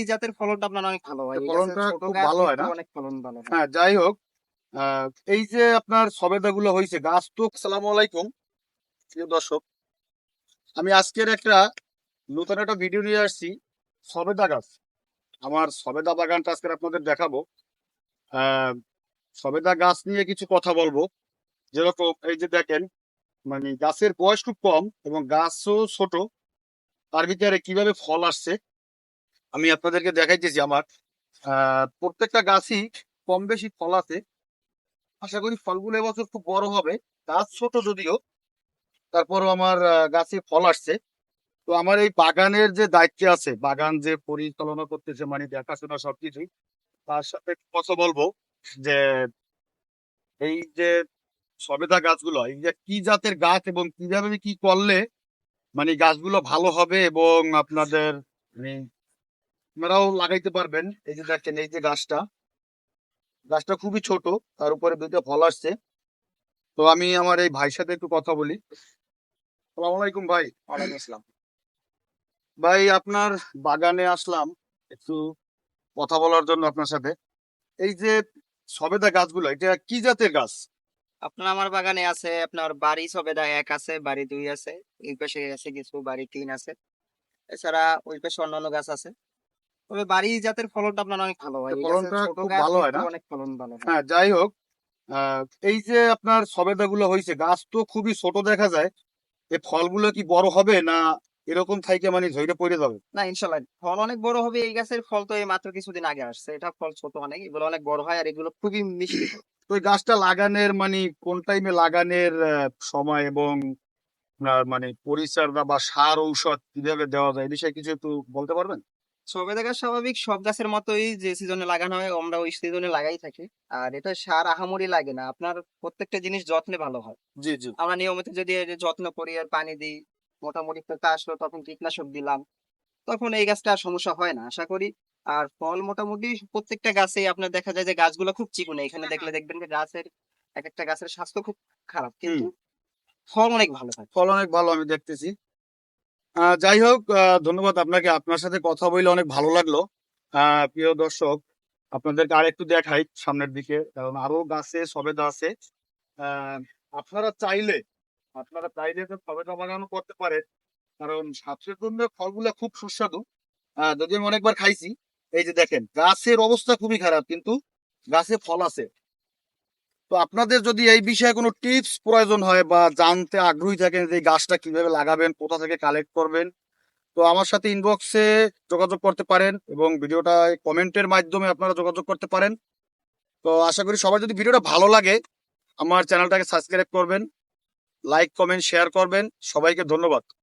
এই জাতের ফলনটা আপনার অনেক ভালো হয়। এই গাছের ফলনটা ছোট খুব গাছ ভালো হয় কিন্তু না? অনেক ফলন ভালো হয়। হ্যাঁ, যাই হোক, এই যে আপনার সবেদাগুলো হয়েছে গাছ তো। আসসালামু আলাইকুম প্রিয় দর্শক, আমি আজকের নতুন একটা ভিডিও নিয়ে আসছি। সবেদা গাছ, আমার সবেদা বাগানটা আজকে আপনাদের দেখাবো। আহ সবেদা গাছ নিয়ে কিছু কথা বলবো। যেরকম এই যে দেখেন, মানে গাছের বয়স খুব কম এবং গাছও ছোট, তার ভিতরে কিভাবে ফল আসছে আমি আপনাদেরকে দেখাইতেছি। আমার প্রত্যেকটা গাছই কম বেশি ফল আছে। আশা করি ফলগুলো এবছর খুব বড় হবে। গাছ ছোট যদিও, তারপরও আমার গাছে ফল আসছে। তো আমার এই বাগানের যে দায়িত্বে আছে, বাগান যে পরিচালনা করতেছে, মানে দেখাশোনা সবকিছুই, তার সাথে একটু কথা বলবো যে এই যে সবেদা গাছগুলো, এই যে কি জাতের গাছ এবং কিভাবে কি করলে মানে গাছগুলো ভালো হবে এবং আপনাদের মানে আপনারাও লাগাইতে পারবেন। এই যে দেখেন, এই যে গাছটা, গাছটা খুবই ছোট, তার উপরে দুইটা ফল আসছে। তো আমি আমার এই ভাইয়ের সাথে একটু কথা বলি। আসসালামু আলাইকুম ভাই। ওয়ালাইকুম আসসালাম। ভাই, আপনার বাগানে আসলাম একটু কথা বলার জন্য আপনার সাথে। এই যে সবেদা গাছগুলো, এটা কি জাতের গাছ? আপনার আমার বাগানে আছে আপনার বাড়ি সবেদা ১ আছে, বাড়ি ২ আছে, এই পাশে আছে কিছু, বাড়ি ৩ আছে। এছাড়া ওই পাশে অন্যান্য গাছ আছে। তবে বাড়ি জাতের ফলনটা আপনার অনেক ভালো হয়। এই গাছের ফলনটা ছোট খুব গাছ ভালো হয় কিন্তু না? অনেক ফলন ভালো হয়। হ্যাঁ, যাই হোক, এই যে আপনার সবেদাগুলো হয়েছে, গাছ তো খুবই ছোট দেখা যায়। এই ফলগুলো কি বড় হবে না এরকম থাইকে মানে ঝইরে পড়ে যাবে? না, ইনশাল্লাহ ফল অনেক বড় হবে। এই গাছের ফল তো এই মাত্র কিছুদিন আগে আসছে। এটা ফল ছোট অনেক, এগুলো অনেক বড় হয় আর এগুলো খুবই মিষ্টি ফল। তো এই গাছটা লাগানোর মানে কোন টাইমে লাগানোর সময় এবং আপনার মানে পরিচর্যা বা সার ঔষধ কিভাবে দেওয়া যায়, এই বিষয়ে কিছু একটু বলতে পারবেন? সবেদা গাছ স্বাভাবিক সব গাছের মতোই যে সিজনে লাগানো হয় আমরা ওই সিজনে লাগাই থাকি। আর এটা সার আহামরি লাগে না, আপনার প্রত্যেকটা জিনিস যত্নে ভালো হয়। জি, জি। আমরা নিয়মিত যদি এর যত্ন করি আর পানি দিই, মোটামুটি পোকা আসলো তখন কীটনাশক দিলাম, তখন এই গাছটা আর সমস্যা হয় না আশা করি। আর ফল মোটামুটি প্রত্যেকটা গাছেই আপনার দেখা যায় যে গাছগুলো খুব চিকনে, এখানে দেখলে দেখবেন যে গাছের এক একটা গাছের স্বাস্থ্য খুব খারাপ, হুম। কিন্তু ফল অনেক ভালো হয়। ফল অনেক ভালো আমি দেখতেছি। যাই হোক, ধন্যবাদ আপনাকে। আপনার সাথে কথা বলে অনেক ভালো লাগলো। প্রিয় দর্শক, আপনাদেরকে আরেকটু দেখাই সামনের দিকে, কারণ আরো গাছে সবেদা আছে। আহ, আপনারা চাইলে আপনারা চাইলে তো সবেদা বাগানও করতে পারেন, কারণ স্বাস্থ্যের জন্য ফলগুলো খুব সুস্বাদু। যদি আমি অনেকবার খাইছি। এই যে দেখেন, গাছের অবস্থা খুবই খারাপ কিন্তু গাছে ফল আছে। তো আপনাদের যদি এই বিষয়ে কোনো টিপস প্রয়োজন হয় বা জানতে আগ্রহী থাকেন যে এই গাছটা কিভাবে লাগাবেন, কোথা থেকে কালেক্ট করবেন, তো আমার সাথে ইনবক্সে যোগাযোগ করতে পারেন এবং ভিডিওটা কমেন্টের মাধ্যমে আপনারা যোগাযোগ করতে পারেন। তো আশা করি সবার যদি ভিডিওটা ভালো লাগে, আমার চ্যানেলটাকে সাবস্ক্রাইব করবেন, লাইক কমেন্ট শেয়ার করবেন। সবাইকে ধন্যবাদ।